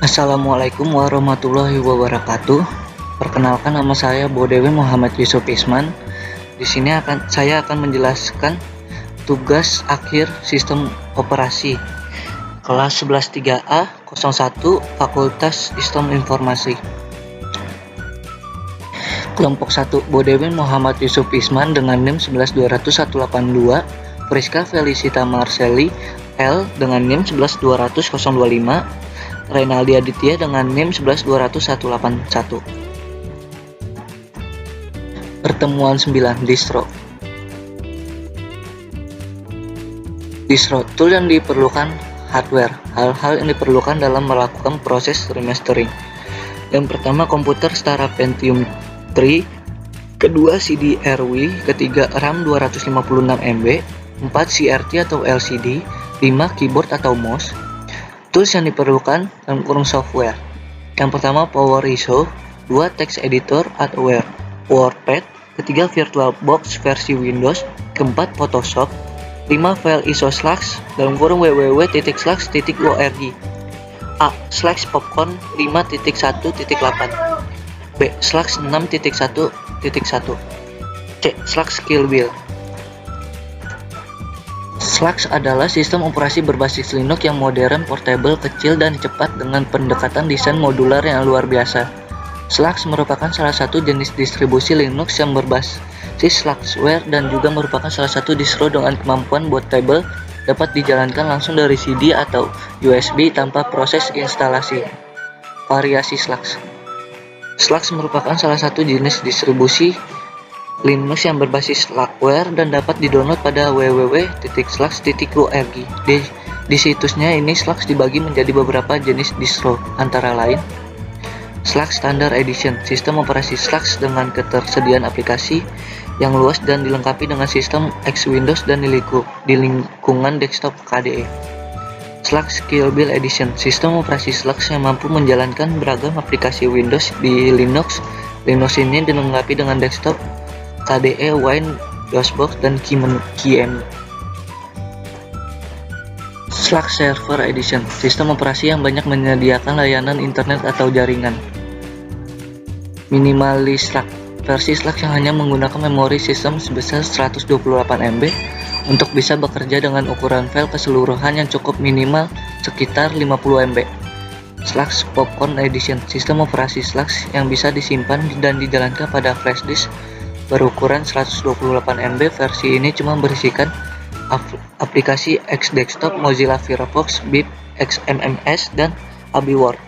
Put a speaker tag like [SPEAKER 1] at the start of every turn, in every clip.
[SPEAKER 1] Assalamualaikum warahmatullahi wabarakatuh. Perkenalkan, nama saya Bodewi Muhammad Yusuf Isman. Di sini saya akan menjelaskan tugas akhir sistem operasi kelas 11 3A 01 Fakultas Sistem Informasi. Kelompok 1 Bodewi Muhammad Yusuf Isman dengan NIM 11200-182, Friska Felicita Marcelli L dengan NIM 11200-025, Renaldi Aditya dengan NIM 11200-181. Pertemuan 9. Distro. Tool yang diperlukan hardware. Hal-hal yang diperlukan dalam melakukan proses remastering. Yang pertama, komputer setara Pentium 3, kedua CD-RW, ketiga RAM 256 MB, 4 CRT atau LCD, 5 keyboard atau mouse. Tools yang diperlukan dalam kurung software. Yang pertama, PowerISO, 2 text editor atau WordPad, ketiga VirtualBox versi Windows, keempat Photoshop, 5 file ISO dalam kurung www./.org, A/popcorn 5.1.8, B/6.1.1, C/Skillbill. Slux adalah sistem operasi berbasis Linux yang modern, portable, kecil, dan cepat dengan pendekatan desain modular yang luar biasa. Slux merupakan salah satu jenis distribusi Linux yang berbasis Sluxware dan juga merupakan salah satu distro dengan kemampuan bootable, dapat dijalankan langsung dari CD atau USB tanpa proses instalasi. Variasi Slux. Slux merupakan salah satu jenis distribusi Linux yang berbasis Slackware dan dapat didownload pada www.slux.org. Di situsnya ini Slux dibagi menjadi beberapa jenis distro, antara lain Slux Standard Edition, sistem operasi Slux dengan ketersediaan aplikasi yang luas dan dilengkapi dengan sistem X Windows dan di lingkungan desktop KDE. Slux Skillbill Edition, sistem operasi Slux yang mampu menjalankan beragam aplikasi Windows di Linux. Linux ini dilengkapi dengan desktop KDE, Wine, DOSBox, dan KMenu. Slux Server Edition, sistem operasi yang banyak menyediakan layanan internet atau jaringan. Minimalis Slux, versi Slux yang hanya menggunakan memori sistem sebesar 128 MB untuk bisa bekerja dengan ukuran file keseluruhan yang cukup minimal sekitar 50 MB. Slux Popcorn Edition, sistem operasi Slux yang bisa disimpan dan dijalankan pada flash disk berukuran 128 MB. Versi ini cuma berisikan aplikasi X-Desktop, Mozilla Firefox, BIP, XMMS, dan AbiWord.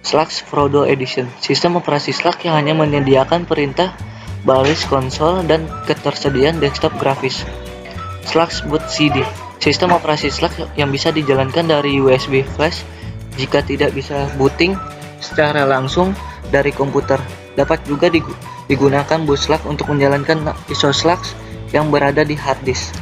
[SPEAKER 1] Slux Frodo Edition, sistem operasi Slux yang hanya menyediakan perintah baris konsol dan ketersediaan desktop grafis. Slux Boot CD, sistem operasi Slux yang bisa dijalankan dari USB flash jika tidak bisa booting secara langsung dari komputer. Dapat juga digunakan boot Slux untuk menjalankan ISO Slux yang berada di hard disk.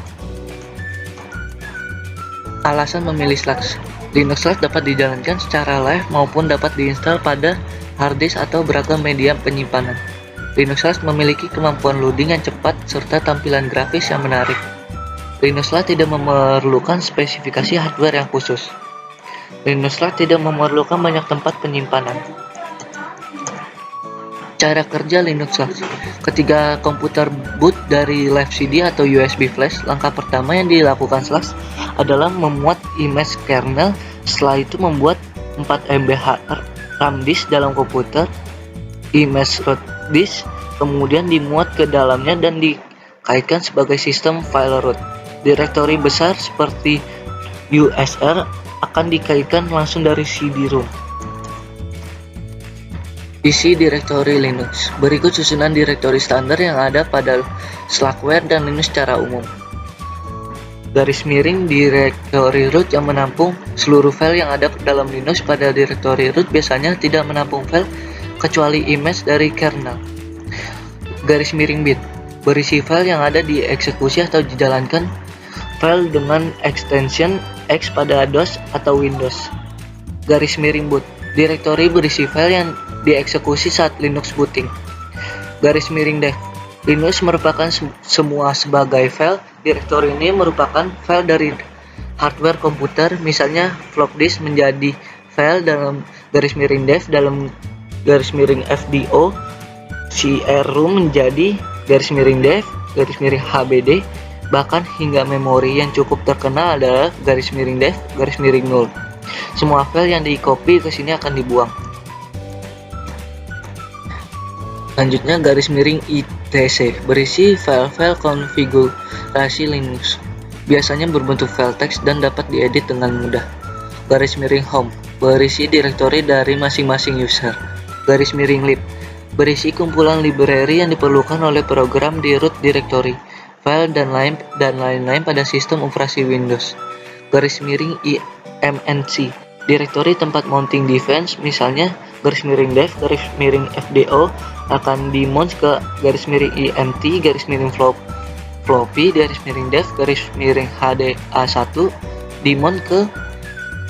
[SPEAKER 1] Alasan memilih Slux. Linux Slux dapat dijalankan secara live maupun dapat diinstal pada hard disk atau beragam media penyimpanan. Linux Slux memiliki kemampuan loading yang cepat serta tampilan grafis yang menarik. Linux Slux tidak memerlukan spesifikasi hardware yang khusus. Linux Slux tidak memerlukan banyak tempat penyimpanan. Cara kerja Linux Slux. Ketika komputer boot dari live CD atau USB flash, langkah pertama yang dilakukan Slux adalah memuat image kernel. Setelah itu membuat 4 MB RAM disk dalam komputer, image root disk, kemudian dimuat ke dalamnya dan dikaitkan sebagai sistem file root. Direktori besar seperti USR akan dikaitkan langsung dari CD-ROM. Isi direktori Linux. Berikut susunan direktori standar yang ada pada Slackware dan Linux secara umum. Garis miring direktori root yang menampung seluruh file yang ada dalam Linux. Pada direktori root biasanya tidak menampung file kecuali image dari kernel. Garis miring bin, berisi file yang ada dieksekusi atau dijalankan file dengan extension X pada DOS atau Windows. Garis miring boot, direktori berisi file yang dieksekusi saat Linux booting. Garis miring dev, Linux merupakan semua sebagai file. Direktori ini merupakan file dari hardware komputer, misalnya floppy disk menjadi file dalam garis miring dev dalam garis miring FDO, CD-ROM menjadi garis miring dev garis miring HBD, bahkan hingga memori yang cukup terkenal adalah garis miring dev garis miring 0. Semua file yang di copy ke sini akan dibuang. Selanjutnya garis miring ITC berisi file-file konfigurasi Linux. Biasanya berbentuk file teks dan dapat diedit dengan mudah. Garis miring home berisi direktori dari masing-masing user. Garis miring lib berisi kumpulan library yang diperlukan oleh program di root directory, file dan lain-lain pada sistem operasi Windows. Garis miring IMNC direktori tempat mounting device, misalnya garis miring dev garis miring FDO akan dimount ke garis miring IMT garis miring floppy garis miring dev garis miring HDA1 dimount ke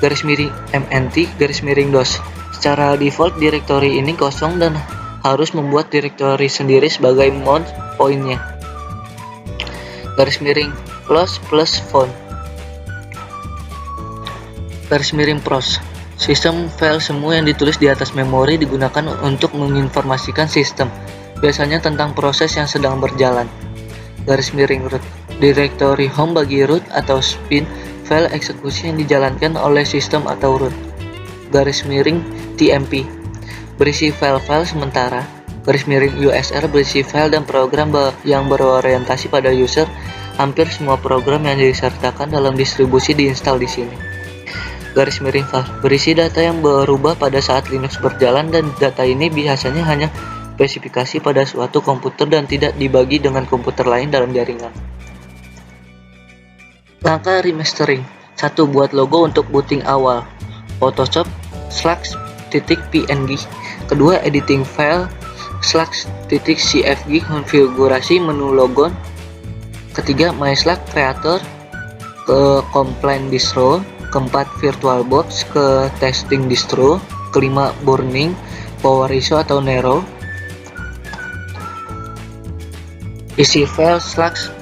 [SPEAKER 1] garis miring MNT garis miring DOS. Secara default direktori ini kosong dan harus membuat direktori sendiri sebagai mount pointnya. Garis miring plus font garis miring pros sistem file semua yang ditulis di atas memori digunakan untuk menginformasikan sistem, biasanya tentang proses yang sedang berjalan. Garis miring root direktori home bagi root atau spin file eksekusi yang dijalankan oleh sistem atau root. Garis miring TMP berisi file-file sementara. Garis miring USR berisi file dan program yang berorientasi pada user. Hampir semua program yang disertakan dalam distribusi diinstal di sini. Garis miring var berisi data yang berubah pada saat Linux berjalan, dan data ini biasanya hanya spesifikasi pada suatu komputer dan tidak dibagi dengan komputer lain dalam jaringan. Langkah remastering. 1. Buat logo untuk booting awal. Photoshop /png. Kedua, editing file /cfg konfigurasi menu logon. Ketiga, MySlack creator ke complaint distro. Keempat, VirtualBox ke testing distro. Kelima, burning power ISO atau Nero. Isi file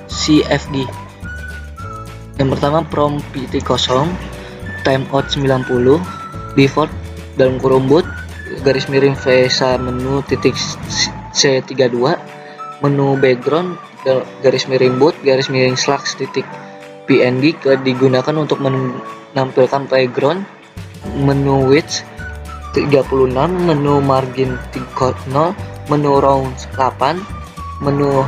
[SPEAKER 1] /cfg. Yang pertama, prompt pt kosong, timeout 90, default dalam kurung boot, garis miring VESA menu titik C32, menu background garis miring boot garis miring /png digunakan untuk menampilkan background, menu width 36, menu margin 0, menu round 8, menu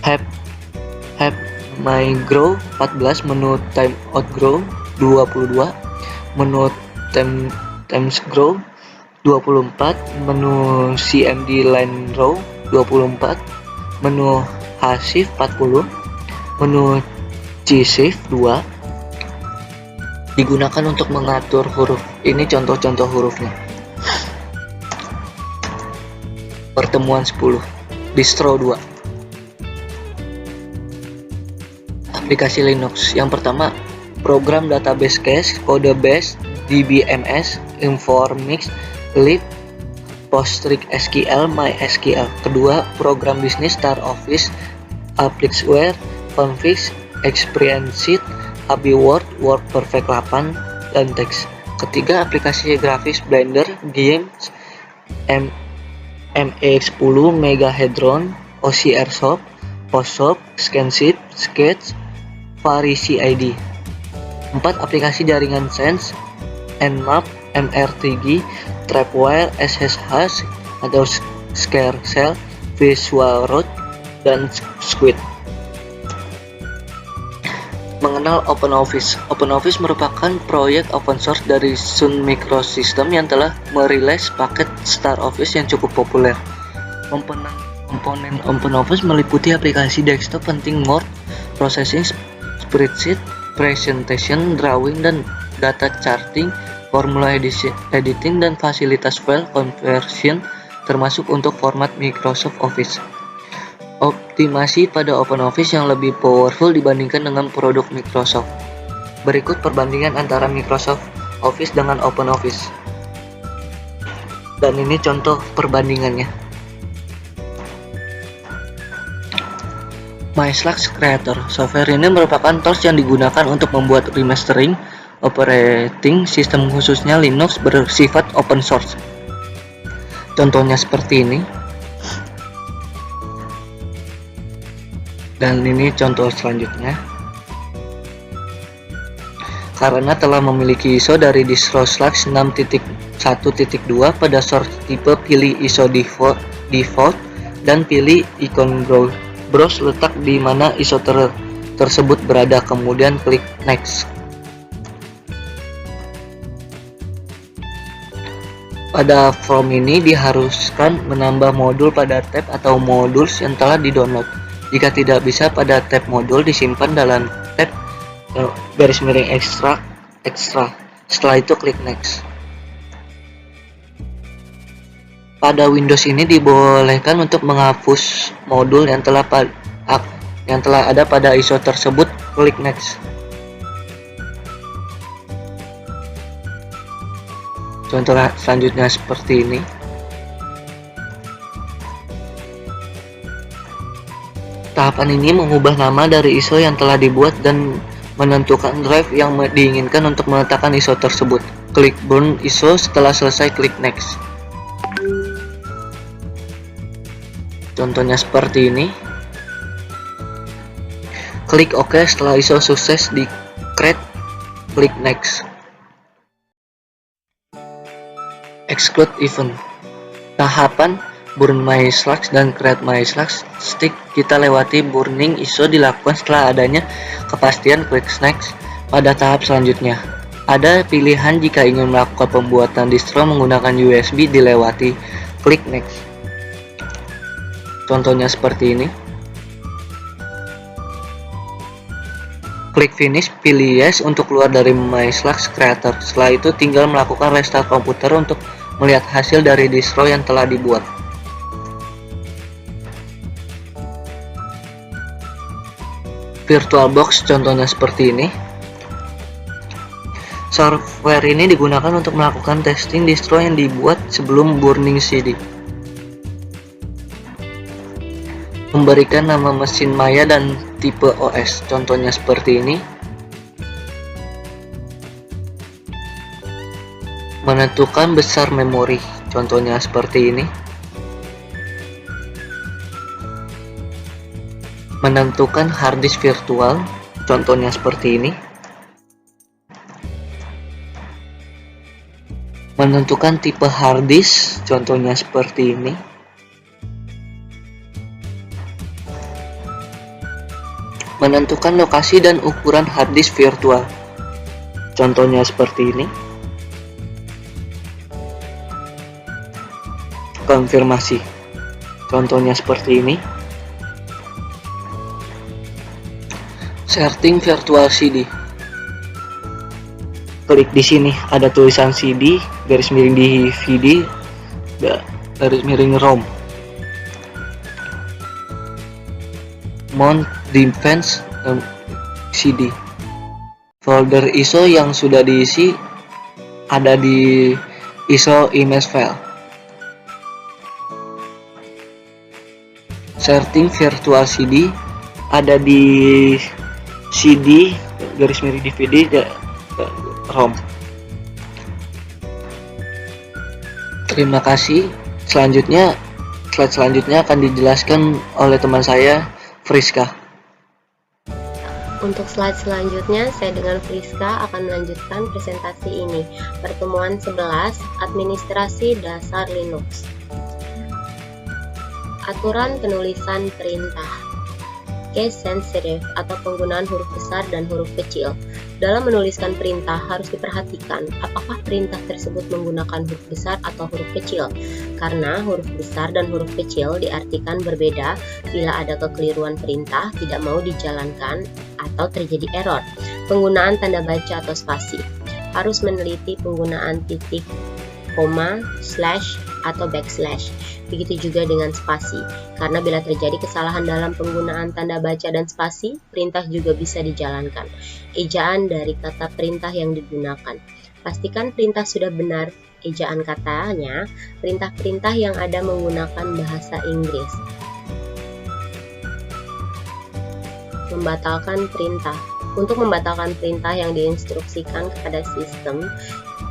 [SPEAKER 1] have my grow 14, menu timeout grow 22, menu times grow 24, menu cmd line row 24, menu hshift 40, menu gshift 2 digunakan untuk mengatur huruf. Ini contoh-contoh hurufnya. Pertemuan 10. Distro 2. Aplikasi Linux. Yang pertama, program database cache, kode base, DBMS, Informix, lib, PostgreSQL, MySQL. Kedua, program bisnis Start Office, Applixware, Config, Experience Sheet, AB Word, WordPerfect 8, dan teks. Ketiga, aplikasi grafis Blender, Games, MX10, Megahedron, OCRShop, Photoshop, ScanSheet, Sketch, VariCID. 4. Aplikasi jaringan Sense, Nmap, MRTG, Trapwire, SSH atau Scarecell, VisualRoot, dan Squid. Mengenal OpenOffice. OpenOffice merupakan proyek open source dari Sun Microsystems yang telah merilis paket Start Office yang cukup populer. Komponen OpenOffice meliputi aplikasi desktop penting Word, processing, spreadsheet, presentation, drawing, dan data charting, formula editing, dan fasilitas file conversion termasuk untuk format Microsoft Office. Optimasi pada OpenOffice yang lebih powerful dibandingkan dengan produk Microsoft. Berikut perbandingan antara Microsoft Office dengan OpenOffice. Dan ini contoh perbandingannya. MySlash Creator. Software ini merupakan tools yang digunakan untuk membuat remastering operating system khususnya Linux bersifat open source. Contohnya seperti ini. Dan ini contoh selanjutnya. Karena telah memiliki ISO dari distro Slash 6.1.2 pada source tipe, pilih ISO default dan pilih ikon browse letak di mana ISO tersebut berada, kemudian klik next. Pada form ini diharuskan menambah modul pada tab atau modules yang telah di-download. Jika tidak bisa, pada tab modul disimpan dalam tab _extra. Setelah itu klik next. Pada Windows ini dibolehkan untuk menghapus modul yang telah ada pada ISO tersebut, klik next. Contoh selanjutnya seperti ini. Tahapan ini mengubah nama dari ISO yang telah dibuat dan menentukan drive yang diinginkan untuk meletakkan ISO tersebut. Klik burn ISO, setelah selesai klik next. Contohnya seperti ini. Klik OK setelah ISO sukses di create, klik next. Exclude event. Tahapan burn MySlash dan create MySlash stick kita lewati. Burning ISO dilakukan setelah adanya kepastian, klik next. Pada tahap selanjutnya, ada pilihan jika ingin melakukan pembuatan distro menggunakan USB, dilewati, klik next. Contohnya seperti ini. Klik finish, pilih yes untuk keluar dari MySlash Creator. Setelah itu tinggal melakukan restart komputer untuk melihat hasil dari distro yang telah dibuat. VirtualBox contohnya seperti ini. Software ini digunakan untuk melakukan testing distro yang dibuat sebelum burning CD. Memberikan nama mesin maya dan tipe OS, contohnya seperti ini. Menentukan besar memori, contohnya seperti ini. Menentukan harddisk virtual, contohnya seperti ini. Menentukan tipe harddisk, contohnya seperti ini. Menentukan lokasi dan ukuran harddisk virtual, contohnya seperti ini. Konfirmasi, contohnya seperti ini. Setting virtual CD. Klik di sini, ada tulisan CD, garis miring DVD, garis miring ROM. Mount Defense CD. Folder ISO yang sudah diisi ada di ISO image file. Setting virtual CD ada di CD garis miring DVD ROM. Terima kasih. Slide selanjutnya akan dijelaskan oleh teman saya, Friska.
[SPEAKER 2] Untuk slide selanjutnya, saya dengan Friska akan melanjutkan presentasi ini. Pertemuan 11, Administrasi Dasar Linux. Aturan penulisan perintah. Case sensitive atau penggunaan huruf besar dan huruf kecil. Dalam menuliskan perintah harus diperhatikan apakah perintah tersebut menggunakan huruf besar atau huruf kecil. Karena huruf besar dan huruf kecil diartikan berbeda bila ada kekeliruan perintah tidak mau dijalankan atau terjadi error. Penggunaan tanda baca atau spasi. Harus meneliti penggunaan titik, koma, slash, atau backslash. Begitu juga dengan spasi, karena bila terjadi kesalahan dalam penggunaan tanda baca dan spasi, perintah juga bisa dijalankan. Ejaan dari kata perintah yang digunakan. Pastikan perintah sudah benar ejaan katanya. Perintah-perintah yang ada menggunakan bahasa Inggris. Membatalkan perintah. Untuk membatalkan perintah yang diinstruksikan kepada sistem,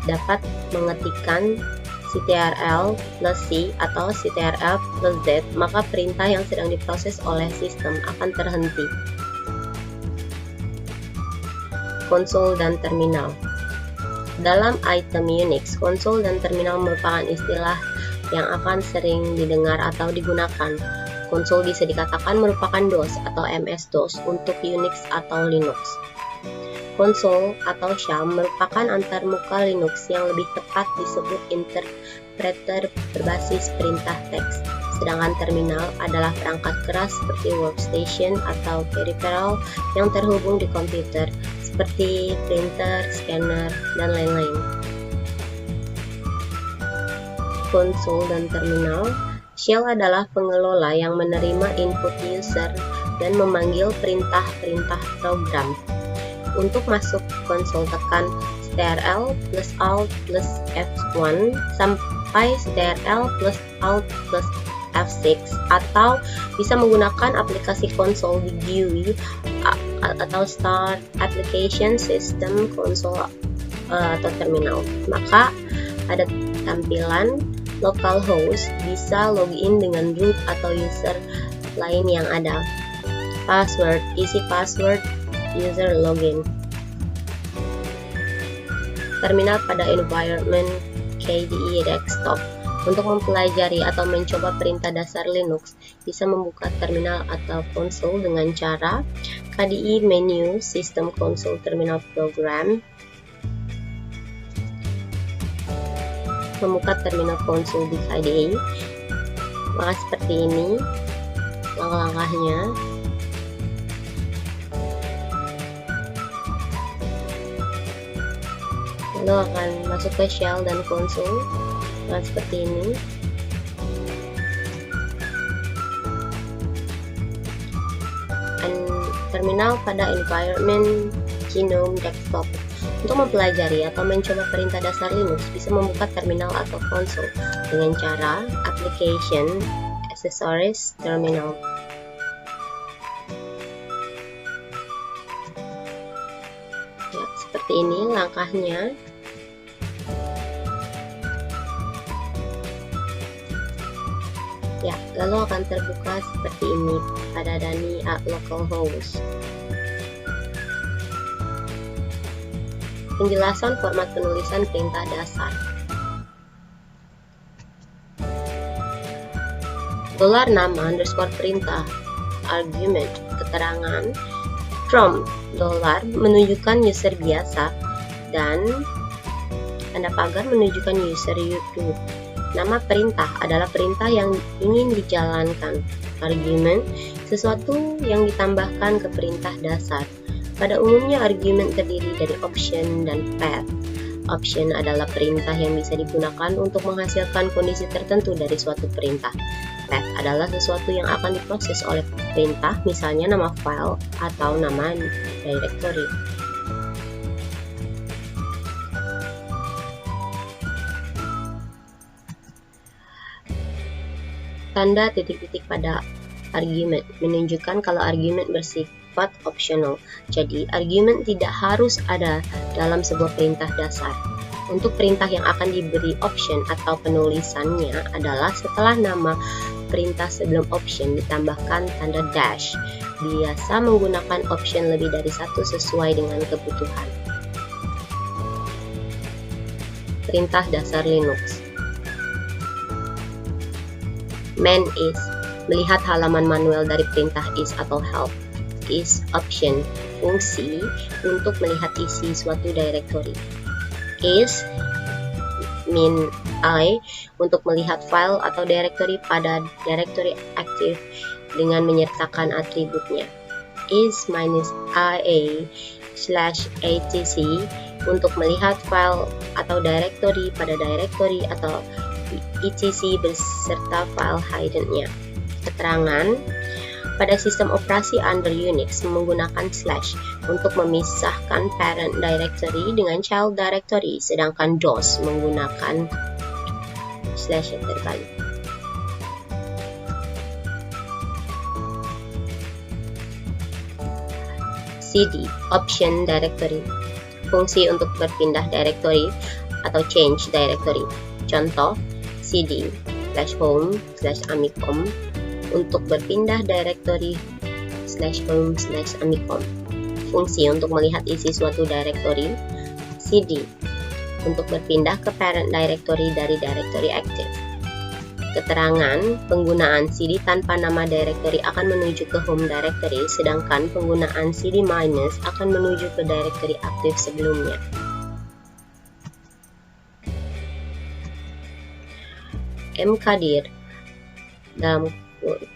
[SPEAKER 2] dapat mengetikkan ctrl plus C atau ctrl plus Z, maka perintah yang sedang diproses oleh sistem akan terhenti. Konsol dan terminal. Dalam item Unix, konsol dan terminal merupakan istilah yang akan sering didengar atau digunakan. Konsol bisa dikatakan merupakan DOS atau MS-DOS untuk Unix atau Linux. Konsol atau shell merupakan antarmuka Linux yang lebih tepat disebut interpreter berbasis perintah teks. Sedangkan terminal adalah perangkat keras seperti workstation atau peripheral yang terhubung di komputer, seperti printer, scanner, dan lain-lain. Konsol dan terminal. Shell adalah pengelola yang menerima input user dan memanggil perintah-perintah program. Untuk masuk konsol, tekan ctrl plus alt plus F1 sampai ctrl plus alt plus F6, atau bisa menggunakan aplikasi konsol di GUI atau Start Application System Console atau terminal. Maka ada tampilan localhost, bisa login dengan root atau user lain yang ada. Password, isi password user login. Terminal pada environment KDE desktop. Untuk mempelajari atau mencoba perintah dasar Linux, bisa membuka terminal atau konsol dengan cara KDE menu System Console Terminal Program, membuka terminal konsol di KDE. Maka seperti ini langkah-langkahnya. Lalu akan masuk ke shell dan konsol. Nah, seperti ini. Terminal pada environment GNOME desktop. Untuk mempelajari atau mencoba perintah dasar Linux, bisa membuka terminal atau konsol dengan cara application accessories terminal. Ya, seperti ini langkahnya. Ya, lalu akan terbuka seperti ini pada Dani at localhost. Penjelasan format penulisan perintah dasar. $nama underscore perintah argument keterangan from $ menunjukkan user biasa dan tanda pagar menunjukkan user YouTube. Nama perintah adalah perintah yang ingin dijalankan. Argument, sesuatu yang ditambahkan ke perintah dasar. Pada umumnya argument terdiri dari option dan path. Option adalah perintah yang bisa digunakan untuk menghasilkan kondisi tertentu dari suatu perintah. Path adalah sesuatu yang akan diproses oleh perintah, misalnya nama file atau nama directory. Tanda titik-titik pada argument menunjukkan kalau argument bersifat optional. Jadi, argument tidak harus ada dalam sebuah perintah dasar. Untuk perintah yang akan diberi option atau penulisannya adalah setelah nama perintah sebelum option ditambahkan tanda dash. Biasa menggunakan option lebih dari satu sesuai dengan kebutuhan. Perintah dasar Linux. Man is, melihat halaman manual dari perintah is atau help. Is option, fungsi untuk melihat isi suatu directory. Is min I, untuk melihat file atau directory pada directory aktif dengan menyertakan atributnya. Is minus IA / etc untuk melihat file atau directory pada directory atau etc beserta file hidden-nya. Keterangan, pada sistem operasi under Unix menggunakan / untuk memisahkan parent directory dengan child directory, sedangkan DOS menggunakan / yang terbalik. cd option directory, fungsi untuk berpindah directory atau change directory. Contoh, cd /home/amicom untuk berpindah directory /home/amicom. Fungsi untuk melihat isi suatu directory. cd untuk berpindah ke parent directory dari directory aktif. Keterangan penggunaan cd tanpa nama directory akan menuju ke home directory, sedangkan penggunaan cd- akan menuju ke directory aktif sebelumnya. mkdir dalam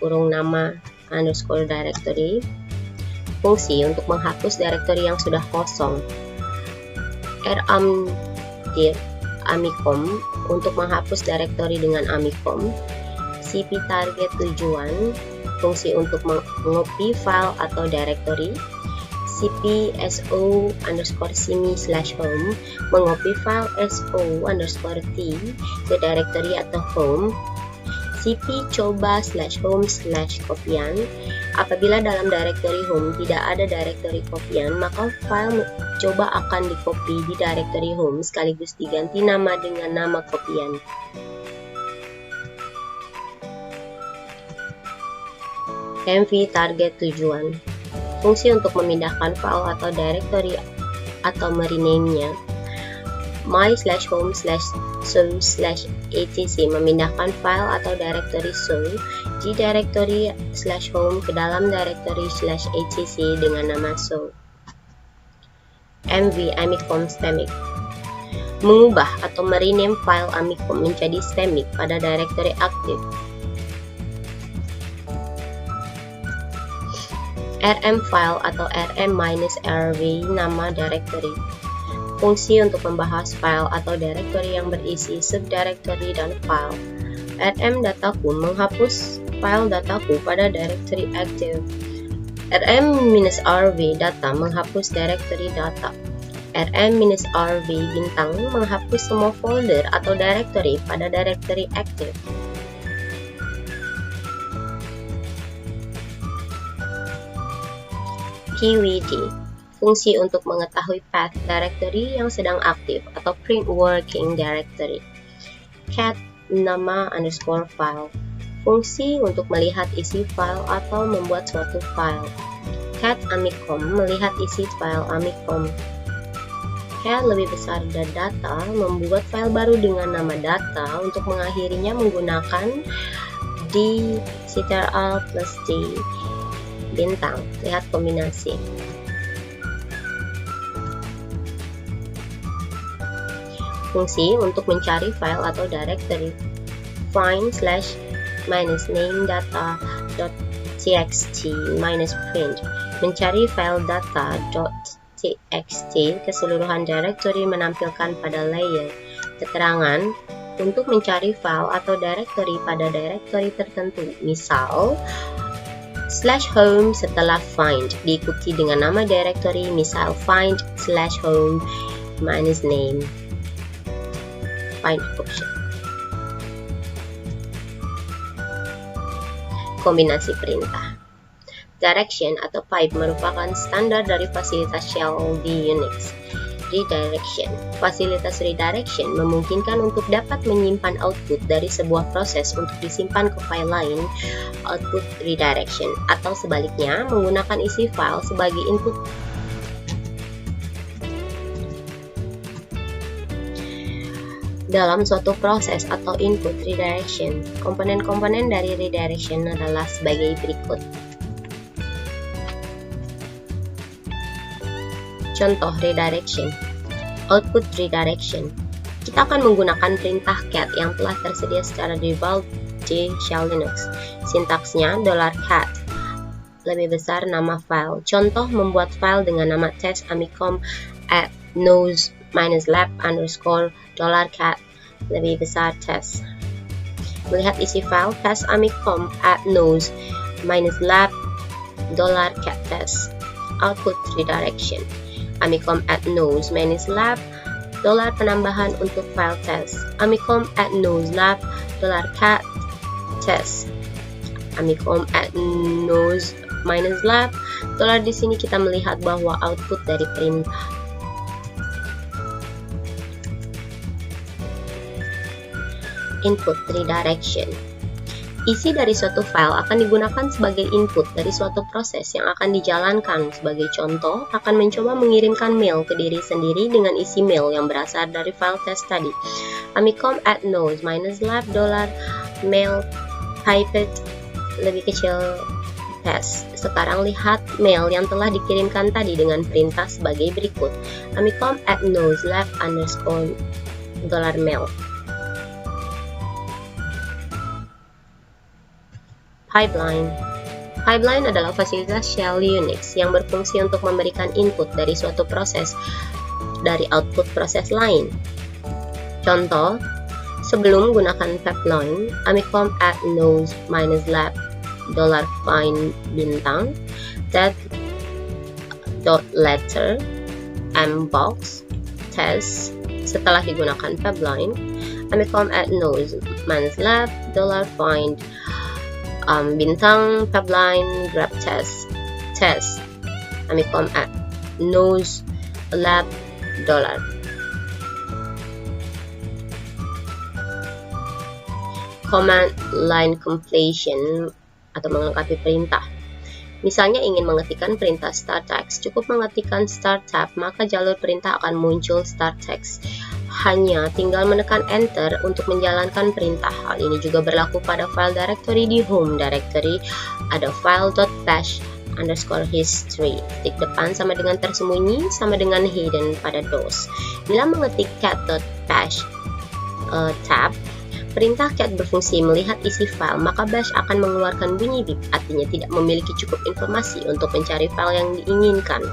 [SPEAKER 2] kurung nama underscore directory, fungsi untuk menghapus directory yang sudah kosong. ramdir amicom untuk menghapus directory dengan amicom. cp target tujuan, fungsi untuk mengopi file atau directory. cp so_simi/home mengopi file so_t ke directory atau home. cp coba/home/kopian. Apabila dalam directory home tidak ada directory kopian, maka file coba akan dikopi di directory home sekaligus diganti nama dengan nama kopian. mv target tujuan, fungsi untuk memindahkan file atau directory atau merename-nya. my/home/so/etc memindahkan file atau directory so di directory /home ke dalam directory /etc dengan nama so. mv amicom stemic, mengubah atau merename file amicom menjadi stemic pada directory aktif. rm file atau rm-rv nama directory, fungsi untuk membahas file atau directory yang berisi subdirectory dan file. rm dataku menghapus file dataku pada directory aktif. rm-rv data menghapus directory data. rm-rv bintang menghapus semua folder atau directory pada directory aktif. pwd, fungsi untuk mengetahui path directory yang sedang aktif atau print working directory. cat nama underscore file, fungsi untuk melihat isi file atau membuat suatu file. cat amicom melihat isi file amicom. cat lebih besar dari data membuat file baru dengan nama data untuk mengakhirinya menggunakan d ctrl plus d bintang. Lihat kombinasi. Fungsi untuk mencari file atau directory. find/-name data.txt-print mencari file data.txt keseluruhan directory menampilkan pada layer. Keterangan untuk mencari file atau directory pada directory tertentu, misal /home setelah find diikuti dengan nama directory, misal find/home-name. Find option. Kombinasi perintah. Direction atau pipe merupakan standar dari fasilitas shell di Unix. Redirection. Fasilitas redirection memungkinkan untuk dapat menyimpan output dari sebuah proses untuk disimpan ke file lain, output redirection, atau sebaliknya menggunakan isi file sebagai input. Dalam suatu proses atau input redirection, komponen-komponen dari redirection adalah sebagai berikut. Contoh redirection. Output redirection. Kita akan menggunakan perintah cat yang telah tersedia secara default di shell Linux. Sintaksnya $cat lebih besar nama file. Contoh membuat file dengan nama test amicom at nose-lab_$cat lebih besar test. Melihat isi file test amicom at nose-lab$cat test. Output redirection. Amicom at nose-lab $penambahan untuk file test. Amicom at nose-lab $cat test. Amicom at nose $-lab. Dollar di sini kita melihat bahwa output dari perintah. Input redirection. Isi dari suatu file akan digunakan sebagai input dari suatu proses yang akan dijalankan. Sebagai contoh, akan mencoba mengirimkan mail ke diri sendiri dengan isi mail yang berasal dari file test tadi. Amicom at nose $-lab $mail pipet lebih kecil test. Sekarang lihat mail yang telah dikirimkan tadi dengan perintah sebagai berikut. Amicom at nose $lab $mail. Pipeline. Pipeline adalah fasilitas shell Unix yang berfungsi untuk memberikan input dari suatu proses dari output proses lain. Contoh, sebelum gunakan pipeline, Amicom at nose $-lab $find bintang that.letter mbox test. Setelah digunakan pipeline, Amicom at nose $-lab $find bintang pipeline grep test. Amicom at nose $-lab $. Command line completion atau melengkapi perintah. Misalnya ingin mengetikkan perintah start text, cukup mengetikkan start tab, maka jalur perintah akan muncul start text. Hanya tinggal menekan enter untuk menjalankan perintah. Hal ini juga berlaku pada file directory. Di home directory ada file.bash_history. Titik depan sama dengan tersembunyi, sama dengan hidden pada DOS. Bila mengetik cat.bash tab, perintah cat berfungsi melihat isi file, maka bash akan mengeluarkan bunyi bip, artinya tidak memiliki cukup informasi untuk mencari file yang diinginkan.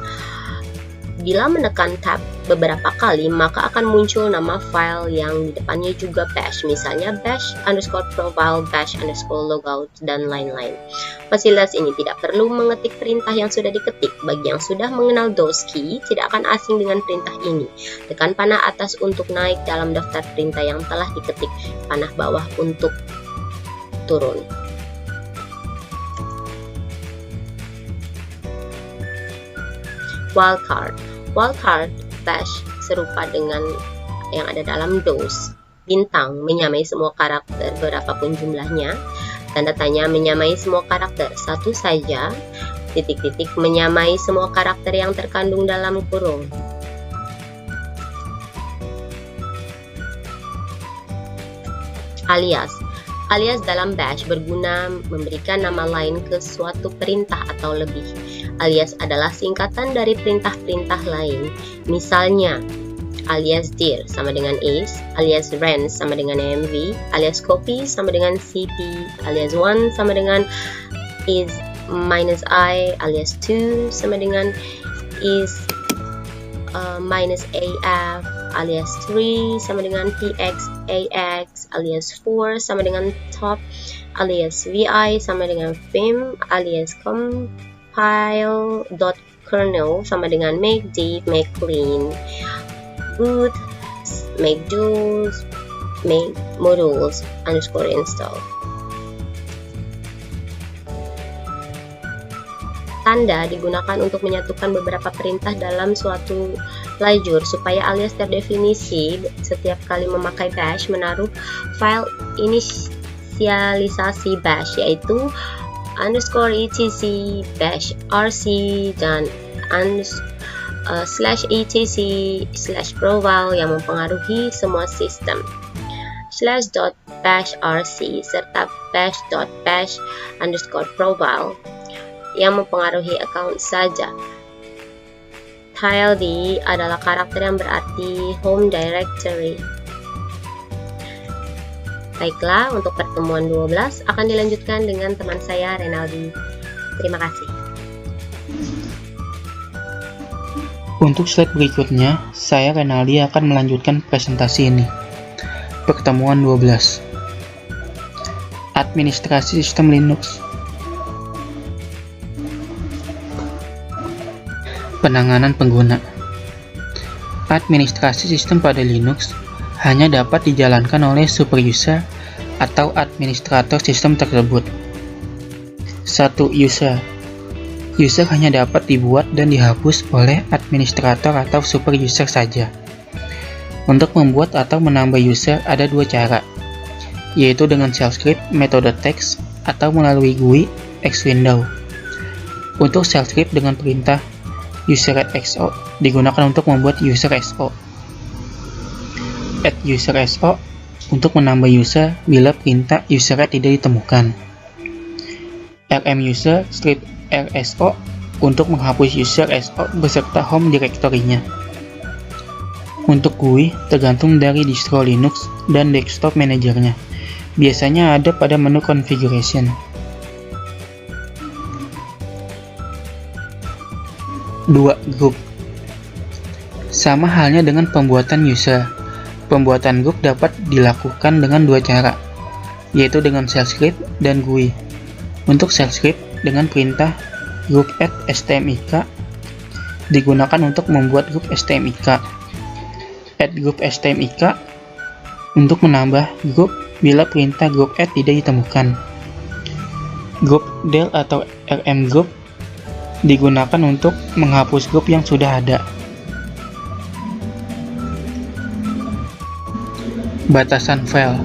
[SPEAKER 2] Bila menekan tab beberapa kali, maka akan muncul nama file yang di depannya juga bash, misalnya bash_profile, bash_logout, dan lain-lain. Fasilitas ini tidak perlu mengetik perintah yang sudah diketik. Bagi yang sudah mengenal DOS key, tidak akan asing dengan perintah ini. Tekan panah atas untuk naik dalam daftar perintah yang telah diketik, panah bawah untuk turun. Wildcard. Wildcard bash serupa dengan yang ada dalam DOS. Bintang menyamai semua karakter berapapun jumlahnya. Tanda tanya menyamai semua karakter satu saja. Titik-titik menyamai semua karakter yang terkandung dalam kurung. Alias. Alias dalam bash berguna memberikan nama lain ke suatu perintah atau lebih. Alias adalah singkatan dari perintah-perintah lain. Misalnya, alias dir sama dengan is, alias ren sama dengan mv, alias copy sama dengan cp, alias 1 sama dengan is -i, alias 2 sama dengan is -af, alias 3 sama dengan px, alias 4 sama dengan top, alias vi sama dengan vim, alias compile.kernel sama dengan make deep, make clean, boot, make tools, make modules _install. Tanda digunakan untuk menyatukan beberapa perintah dalam suatu lajur supaya alias terdefinisi. Setiap kali memakai bash menaruh file inisialisasi bash yaitu _etc bash rc dan /etc/profile yang mempengaruhi semua sistem, /.bash_rc serta bash.bash_profile yang mempengaruhi account saja. TLD adalah karakter yang berarti home directory. Baiklah, untuk pertemuan 12 akan dilanjutkan dengan teman saya Renaldi. Terima kasih.
[SPEAKER 3] Untuk slide berikutnya, saya Renaldi akan melanjutkan presentasi ini. Pertemuan 12. Administrasi sistem Linux. Penanganan pengguna. Administrasi sistem pada Linux hanya dapat dijalankan oleh superuser atau administrator sistem tersebut. 1. User. User hanya dapat dibuat dan dihapus oleh administrator atau super user saja. Untuk membuat atau menambah user ada dua cara, yaitu dengan shell script, metode text, atau melalui GUI Xwindow. Untuk shell script dengan perintah user_xo digunakan untuk membuat user SO. Add user SO untuk menambah user bila perintah user tidak ditemukan. rmuser script rso untuk menghapus user SO beserta home directory-nya. Untuk GUI tergantung dari distro Linux dan desktop manajernya. Biasanya ada pada menu configuration. 2. Grup. Sama halnya dengan pembuatan user. Pembuatan grup dapat dilakukan dengan dua cara, yaitu dengan shell script dan GUI. Untuk shell script dengan perintah group add stmik digunakan untuk membuat grup stmik. Add group stmik untuk menambah grup bila perintah group add tidak ditemukan. Group del atau rm group digunakan untuk menghapus grup yang sudah ada. Batasan file.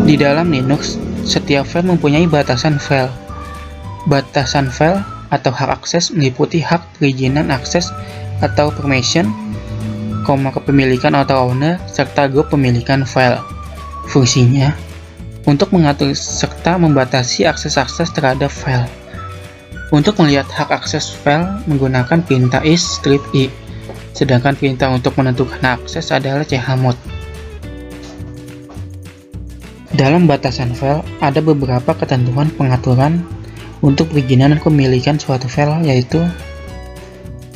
[SPEAKER 3] Di dalam Linux, setiap file mempunyai batasan file. Batasan file atau hak akses meliputi hak perizinan akses atau permission, kepemilikan atau owner, serta grup pemilikan file. Fungsinya untuk mengatur serta membatasi akses-akses terhadap file. Untuk melihat hak akses file menggunakan perintah is_i, sedangkan perintah untuk menentukan akses adalah chmod. Dalam batasan file, ada beberapa ketentuan pengaturan untuk perizinan dan kepemilikan suatu file, yaitu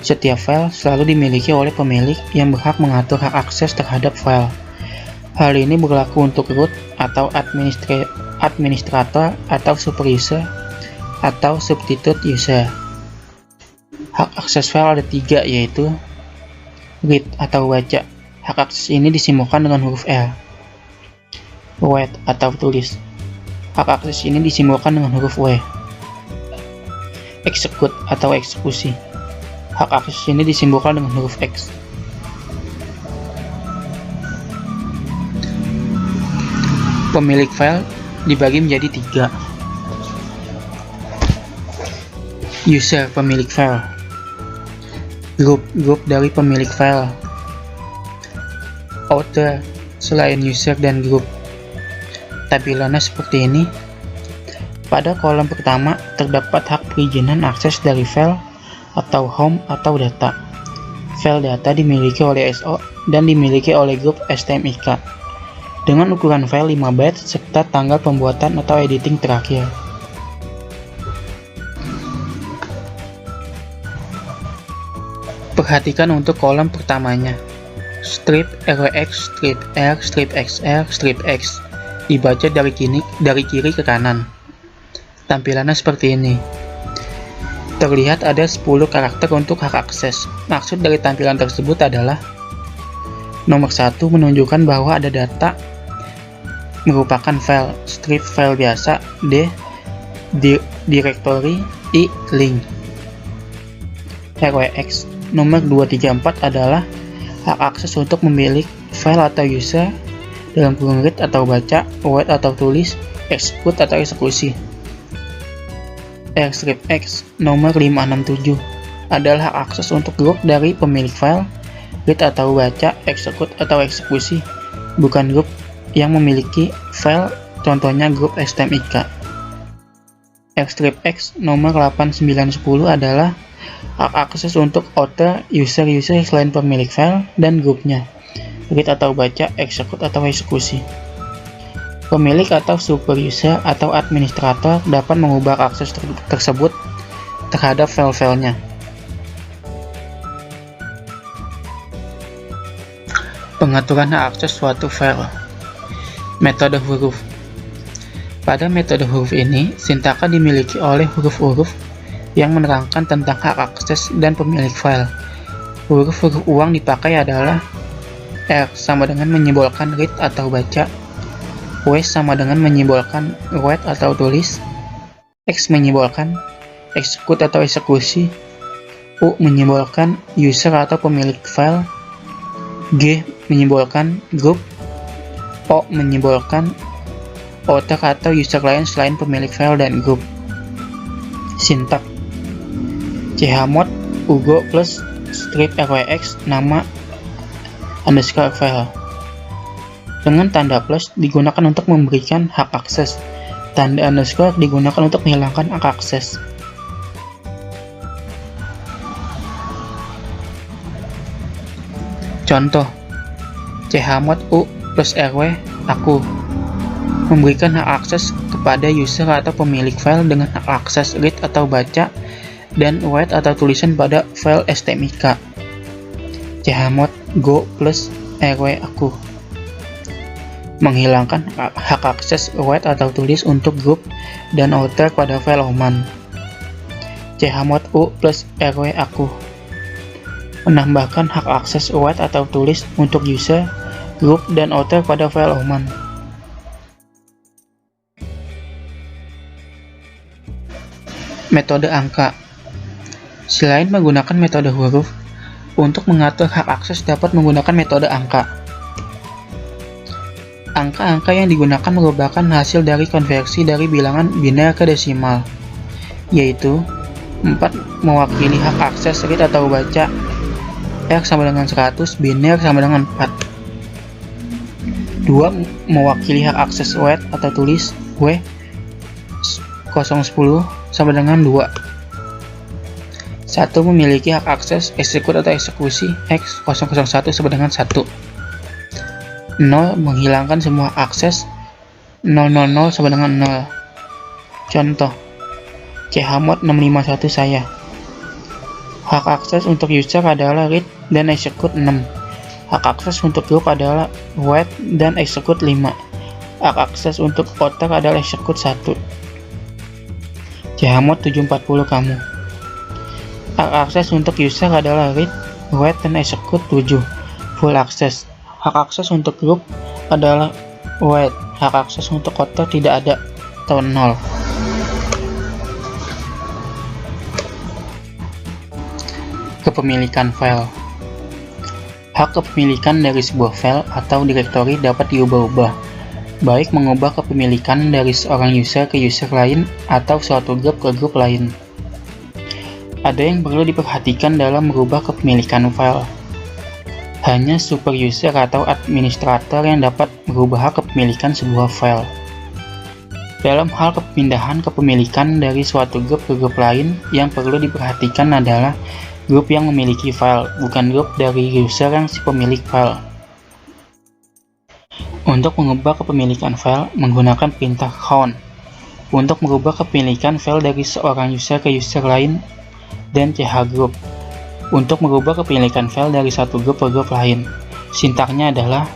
[SPEAKER 3] setiap file selalu dimiliki oleh pemilik yang berhak mengatur hak akses terhadap file. Hal ini berlaku untuk root atau administrator atau super user atau substitute user. Hak akses file ada 3, yaitu read atau baca. Hak akses ini disimbolkan dengan huruf R. Write atau tulis. Hak akses ini disimbolkan dengan huruf W. Execute atau eksekusi. Hak akses ini disimbolkan dengan huruf X. Pemilik file dibagi menjadi 3. User pemilik file. Grup dari pemilik file. Author selain user dan grup. Tampilannya seperti ini. Pada kolom pertama terdapat hak perizinan akses dari file atau home atau data. File data dimiliki oleh SO dan dimiliki oleh grup stmik dengan ukuran file 5 byte serta tanggal pembuatan atau editing terakhir. Perhatikan untuk kolom pertamanya. Strip rx, strip r, strip xr, strip x dibaca dari kiri ke kanan. Tampilannya seperti ini. Terlihat ada 10 karakter untuk hak akses. Maksud dari tampilan tersebut adalah nomor 1 menunjukkan bahwa ada data merupakan file, strip file biasa, D directory, I link. RWX nomor 234 adalah hak akses untuk memilih file atau user dalam kurung read atau baca, write atau tulis, execute atau eksekusi. RStripX nomor 567 adalah hak akses untuk grup dari pemilik file, read atau baca, execute atau eksekusi, bukan grup yang memiliki file, contohnya grup stmik. RStripX nomor 8910 adalah hak akses untuk author, user selain pemilik file dan grupnya, read atau baca, execute atau eksekusi. Pemilik atau super user atau administrator dapat mengubah akses tersebut terhadap file-filenya. Pengaturan hak akses suatu file. Metode huruf. Pada metode huruf ini, sintaka dimiliki oleh huruf-huruf yang menerangkan tentang hak akses dan pemilik file. Huruf-huruf uang dipakai adalah R sama dengan menyimbolkan read atau baca, W sama dengan menyimbolkan write atau tulis, X menyimbolkan execute atau eksekusi, U menyimbolkan user atau pemilik file, G menyimbolkan group, O menyimbolkan author atau user lain selain pemilik file dan group. Sintak chmod ugo plus script rwx nama underscore file. Dengan tanda plus digunakan untuk memberikan hak akses, tanda underscore digunakan untuk menghilangkan hak akses. Contoh, chmod u plus rw aku memberikan hak akses kepada user atau pemilik file dengan hak akses read atau baca dan write atau tulisan pada file stmik. Chmod go plus rw aku menghilangkan hak akses write atau tulis untuk grup dan author pada file oman. Chmod u plus rw aku menambahkan hak akses write atau tulis untuk user, grup, dan author pada file oman. Metode angka. Selain menggunakan metode huruf, untuk mengatur hak akses dapat menggunakan metode angka. Angka-angka yang digunakan merupakan hasil dari konversi dari bilangan biner ke desimal, yaitu 4 mewakili hak akses read atau baca, R sama dengan 100, biner sama dengan 4. 2 mewakili hak akses write atau tulis, W 010 sama dengan 2. 1 memiliki hak akses execute atau eksekusi, X 001 sama dengan 1. 0 menghilangkan semua akses, 000 sama dengan 0. Contoh, chmod 651 saya. Hak akses untuk user adalah read dan execute 6. Hak akses untuk group adalah write dan execute 5. Hak akses untuk author adalah execute 1. Chmod 740 kamu. Hak akses untuk user adalah read, write, dan execute 7. Full access. Hak akses untuk group adalah write. Hak akses untuk author tidak ada atau 0. Kepemilikan file. Hak kepemilikan dari sebuah file atau direktori dapat diubah-ubah, baik mengubah kepemilikan dari seorang user ke user lain atau suatu grup ke grup lain. Ada yang perlu diperhatikan dalam merubah kepemilikan file. Hanya super user atau administrator yang dapat merubah hak kepemilikan sebuah file. Dalam hal pemindahan kepemilikan dari suatu grup ke grup lain, yang perlu diperhatikan adalah grup yang memiliki file, bukan grup dari user yang si pemilik file. Untuk mengubah kepemilikan file, menggunakan perintah count. Untuk mengubah kepemilikan file dari seorang user ke user lain, dan chgroup. Untuk mengubah kepemilikan file dari satu grup ke grup lain, sintaknya adalah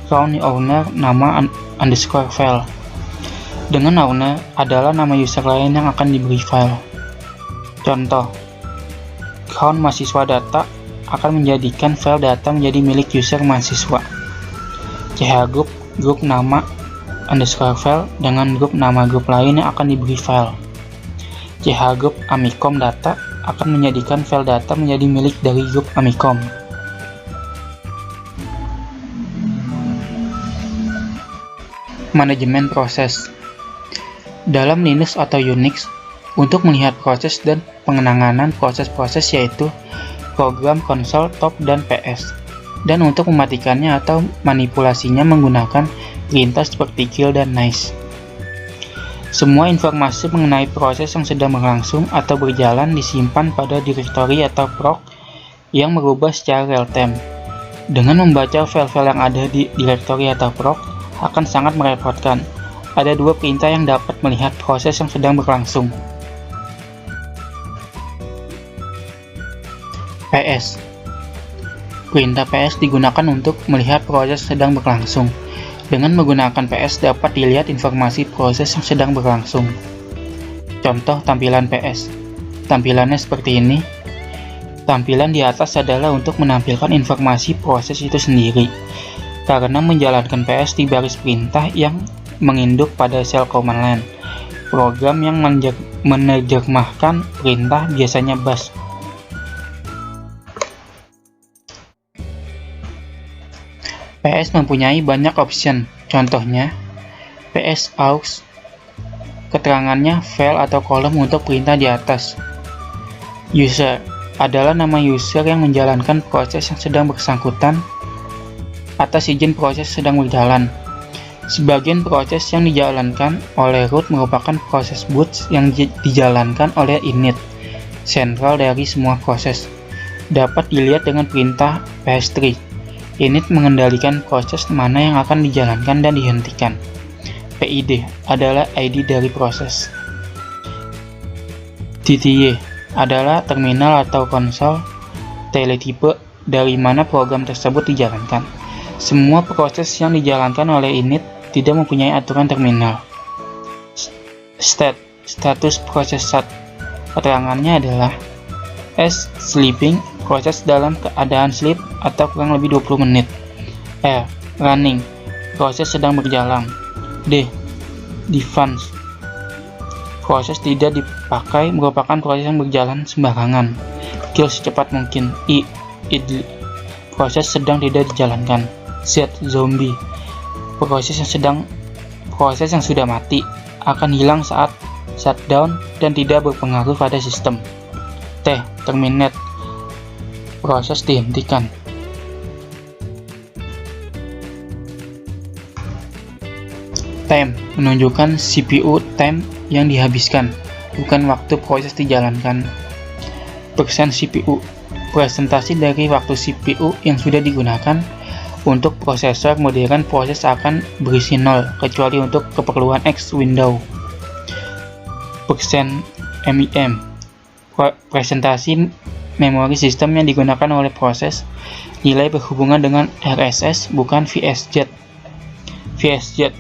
[SPEAKER 3] count owner nama underscore file. Dengan owner adalah nama user lain yang akan diberi file. Contoh, count mahasiswa data akan menjadikan file data menjadi milik user mahasiswa. Chgroup grup nama underscore file dengan grup nama grup lain yang akan diberi file. Chgroup amikom data akan menjadikan file data menjadi milik dari grup amikom. Manajemen proses. Dalam Linux atau Unix, untuk melihat proses dan pengenangan proses-proses yaitu program konsol top dan PS. Dan untuk mematikannya atau manipulasinya menggunakan perintah seperti kill dan nice. Semua informasi mengenai proses yang sedang berlangsung atau berjalan disimpan pada direktori atau proc yang berubah secara real-time. Dengan membaca file-file yang ada di direktori atau proc akan sangat merepotkan. Ada dua perintah yang dapat melihat proses yang sedang berlangsung. PS. Perintah PS digunakan untuk melihat proses sedang berlangsung. Dengan menggunakan PS dapat dilihat informasi proses yang sedang berlangsung. Contoh tampilan PS. Tampilannya seperti ini. Tampilan di atas adalah untuk menampilkan informasi proses itu sendiri. Karena menjalankan PS di baris perintah yang menginduk pada sel command line. program yang menerjemahkan perintah, biasanya bash. PS mempunyai banyak option, contohnya PS_aux, keterangannya file atau kolom untuk perintah di atas. User adalah nama user yang menjalankan proses yang sedang bersangkutan atas izin proses sedang berjalan. Sebagian proses yang dijalankan oleh root merupakan proses boot yang dijalankan oleh init, sentral dari semua proses. Dapat dilihat dengan perintah ps3. Init mengendalikan proses mana yang akan dijalankan dan dihentikan. PID adalah ID dari proses. TTY adalah terminal atau konsol teletipe dari mana program tersebut dijalankan. Semua proses yang dijalankan oleh init tidak mempunyai aturan terminal. Status proses start. Keterangannya adalah S. Sleeping, proses dalam keadaan sleep atau kurang lebih 20 menit. R. Running, proses sedang berjalan. D. Default, proses tidak dipakai, merupakan proses yang berjalan sembarangan. Kill secepat mungkin. I. Idle, proses sedang tidak dijalankan. Z. Zombie, proses yang sudah mati, akan hilang saat shutdown dan tidak berpengaruh pada sistem. T. Terminate, proses dihentikan. Time menunjukkan CPU time yang dihabiskan, bukan waktu proses dijalankan. Persen CPU, presentasi dari waktu CPU yang sudah digunakan. Untuk prosesor modern, proses akan berisi 0, kecuali untuk keperluan X window. Persen MIM, presentasi memori sistem yang digunakan oleh proses. Nilai berhubungan dengan RSS, bukan VSZ. VSZ,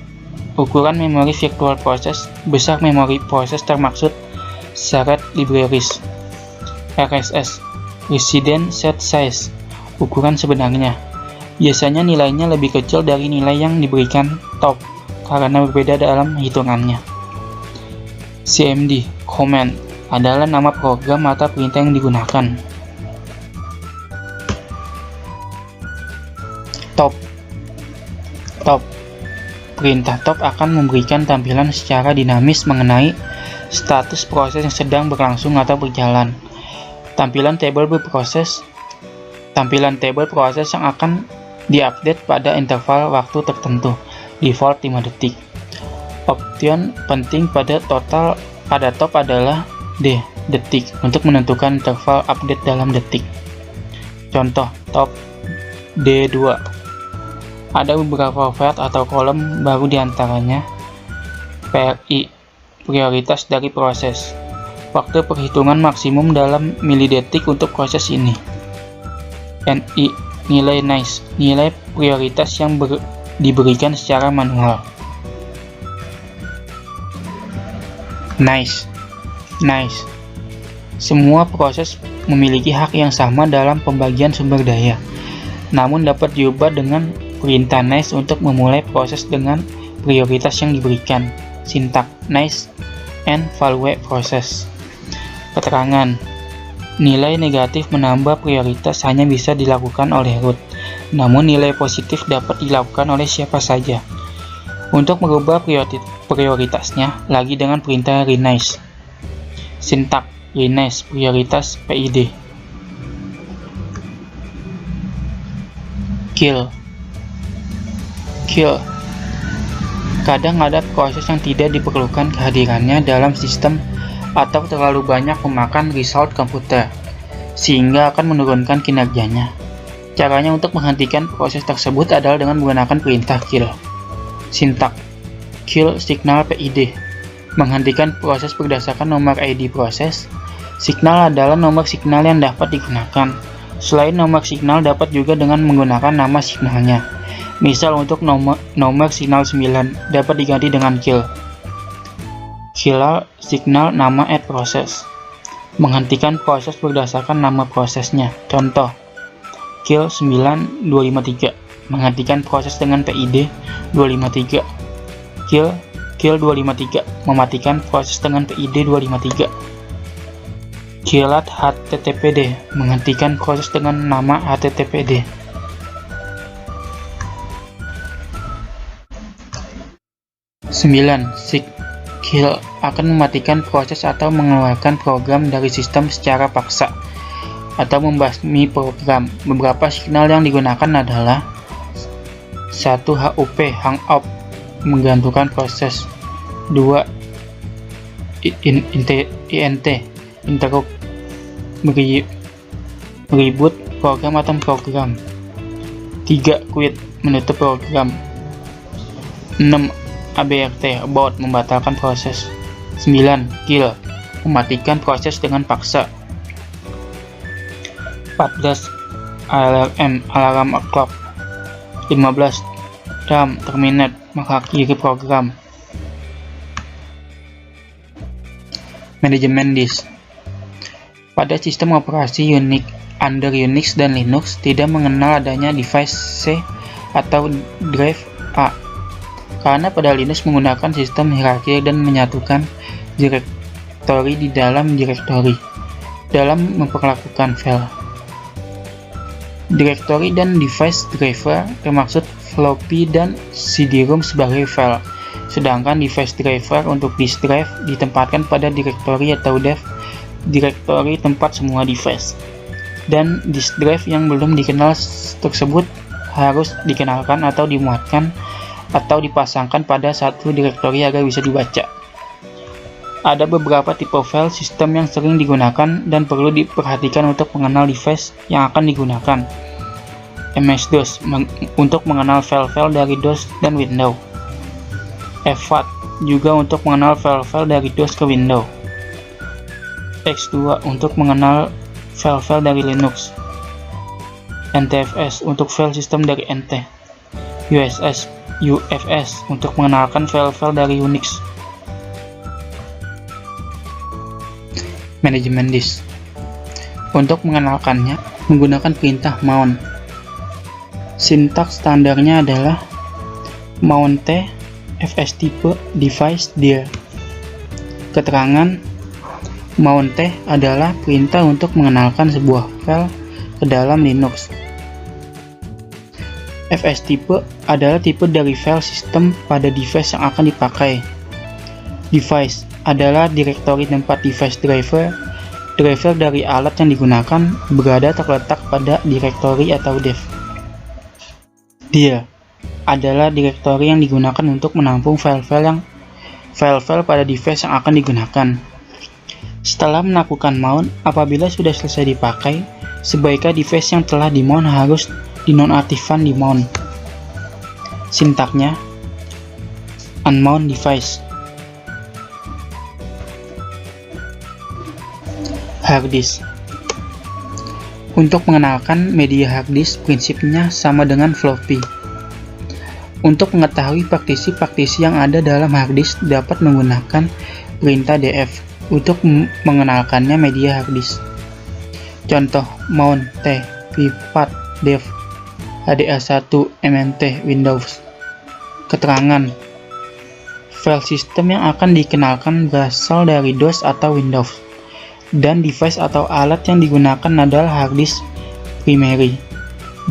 [SPEAKER 3] ukuran memori virtual proses. Besar memori proses termaksud shared libraries. RSS, resident set size, ukuran sebenarnya. Biasanya nilainya lebih kecil dari nilai yang diberikan top karena berbeda dalam hitungannya. CMD, command, adalah nama program atau perintah yang digunakan. Top, perintah top akan memberikan tampilan secara dinamis mengenai status proses yang sedang berlangsung atau berjalan. Tampilan table proses yang akan diupdate pada interval waktu tertentu, default 5 detik. Option penting pada top adalah D, detik, untuk menentukan interval update dalam detik. Contoh, top D2. Ada beberapa field atau kolom baru diantaranya PRI, prioritas dari proses. Waktu perhitungan maksimum dalam milidetik untuk proses ini. NI, nilai nice, nilai prioritas yang diberikan secara manual. Nice. Semua proses memiliki hak yang sama dalam pembagian sumber daya, namun dapat diubah dengan perintah nice untuk memulai proses dengan prioritas yang diberikan. Sintak nice and value process. Keterangan. Nilai negatif menambah prioritas hanya bisa dilakukan oleh root, namun nilai positif dapat dilakukan oleh siapa saja. Untuk merubah prioritasnya lagi dengan perintah renice. Sintak renice, prioritas PID. Kill. Kadang ada proses yang tidak diperlukan kehadirannya dalam sistem atau terlalu banyak memakan result komputer, sehingga akan menurunkan kinerjanya. Caranya untuk menghentikan proses tersebut adalah dengan menggunakan perintah kill. Sintak kill signal PID, menghentikan proses berdasarkan nomor ID proses. Signal adalah nomor signal yang dapat digunakan. Selain nomor signal, dapat juga dengan menggunakan nama signalnya. Misal untuk nomor signal 9 dapat diganti dengan kill. Kill signal nama add proses, menghentikan proses berdasarkan nama prosesnya. Contoh, kill 9253, menghentikan proses dengan PID 253. Kill kill 253, mematikan proses dengan PID 253. Killat HTTPD, menghentikan proses dengan nama HTTPD. Seek kill akan mematikan proses atau mengeluarkan program dari sistem secara paksa atau membasmi program. Beberapa signal yang digunakan adalah 1. HUP hang up, menggantungkan proses. 2. INT interrupt, meribut program atau program. 3. Quit, menutup program. 6. ABRT abort, membatalkan proses. 9. Kill, mematikan proses dengan paksa. 14. alarm clock. 15. terminate, mengakhiri program. Manajemen disk. Pada sistem operasi Unix under Unix dan Linux tidak mengenal adanya device C atau drive A, karena pada Linux menggunakan sistem hierarki dan menyatukan direktori di dalam direktori dalam memperlakukan file. Direktori dan device driver termaksud floppy dan CD-ROM sebagai file, sedangkan device driver untuk disk drive ditempatkan pada direktori atau direktori tempat semua device. Dan disk drive yang belum dikenal tersebut harus dikenalkan atau dimuatkan atau dipasangkan pada satu direktori agar bisa dibaca. Ada beberapa tipe file sistem yang sering digunakan dan perlu diperhatikan untuk mengenal device yang akan digunakan. MS-DOS untuk mengenal file-file dari DOS dan Windows. FAT juga untuk mengenal file-file dari DOS ke Windows. X2 untuk mengenal file-file dari Linux. NTFS untuk file sistem dari NT. UFS untuk mengenalkan file-file dari Unix. Manajemen disk. Untuk mengenalkannya menggunakan perintah mount. Sintaks standarnya adalah mount t fs type device dir. Keterangan mount t adalah perintah untuk mengenalkan sebuah file ke dalam Linux. Fs type adalah tipe dari file sistem pada device yang akan dipakai. Device adalah direktori tempat device driver. Driver dari alat yang digunakan berada terletak pada direktori atau dev. Dir adalah direktori yang digunakan untuk menampung file-file pada device yang akan digunakan. Setelah melakukan mount, apabila sudah selesai dipakai, sebaiknya device yang telah di-mount harus dinonaktifkan di mount. Sintaknya unmount device. Hard disk. Untuk mengenalkan media hard disk, prinsipnya sama dengan floppy. Untuk mengetahui partisi-partisi yang ada dalam hard disk dapat menggunakan perintah df untuk mengenalkannya media hard disk. Contoh mount t vpat dev hda1 mnt Windows. Keterangan file sistem yang akan dikenalkan berasal dari DOS atau Windows, dan device atau alat yang digunakan adalah hard disk primary,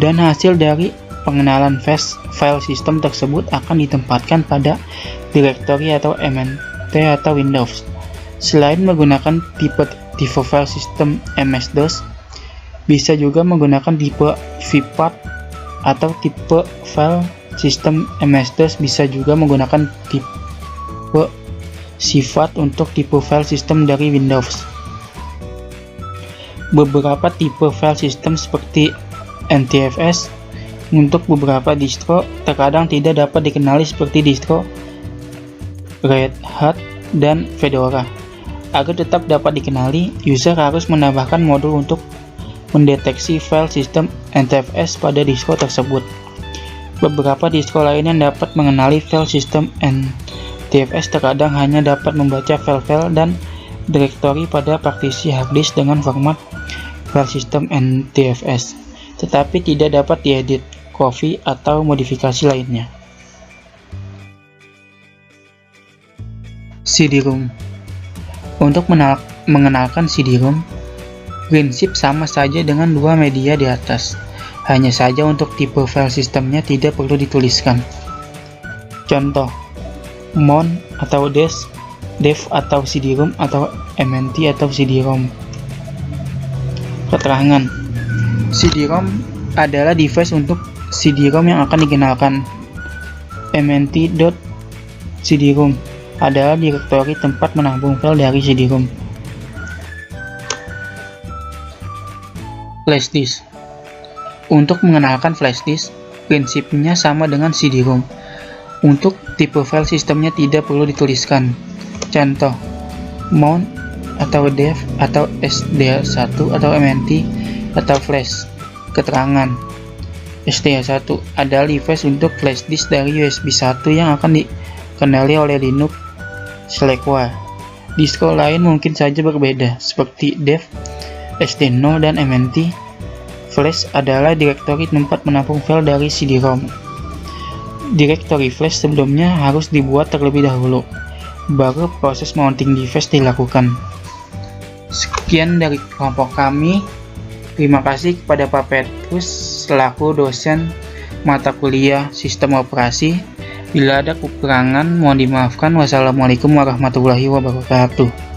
[SPEAKER 3] dan hasil dari pengenalan file sistem tersebut akan ditempatkan pada direktori atau mnt atau Windows. Selain menggunakan tipe file sistem MS-DOS, bisa juga menggunakan tipe vpat atau tipe file sistem MS-DOS, bisa juga menggunakan tipe sifat untuk tipe file sistem dari Windows. Beberapa tipe file system seperti NTFS untuk beberapa distro terkadang tidak dapat dikenali seperti distro Red Hat dan Fedora. Agar tetap dapat dikenali, user harus menambahkan modul untuk mendeteksi file system NTFS pada distro tersebut. Beberapa distro lain yang dapat mengenali file system NTFS terkadang hanya dapat membaca file-file dan direktori pada partisi hard disk dengan format file system NTFS, tetapi tidak dapat diedit, copy, atau modifikasi lainnya. CD-ROM. Untuk mengenalkan CD-ROM, prinsip sama saja dengan dua media di atas. Hanya saja untuk tipe file sistemnya tidak perlu dituliskan. Contoh, MON atau DEV atau CD-ROM atau MNT atau CD-ROM. Keterangan: CD-ROM adalah device untuk CD-ROM yang akan dikenalkan. MNT.CD-ROM adalah direktori tempat menampung file dari CD-ROM. Flash disk. Untuk mengenalkan flash disk, prinsipnya sama dengan CD-ROM. Untuk tipe file sistemnya tidak perlu dituliskan. Contoh, MON atau DEV atau SDH1 atau MNT atau flash. Keterangan: SDH1 adalah device untuk flash disk dari USB 1 yang akan dikenali oleh Linux/WA. Disko lain mungkin saja berbeda, seperti DEV, SD0, dan MNT. Flash adalah direktori tempat menampung file dari CD-ROM. Direktori flash sebelumnya harus dibuat terlebih dahulu, baru proses mounting device dilakukan. Sekian dari kelompok kami. Terima kasih kepada Pak Petrus selaku dosen mata kuliah Sistem Operasi. Bila ada kekurangan mohon dimaafkan. Wassalamualaikum warahmatullahi wabarakatuh.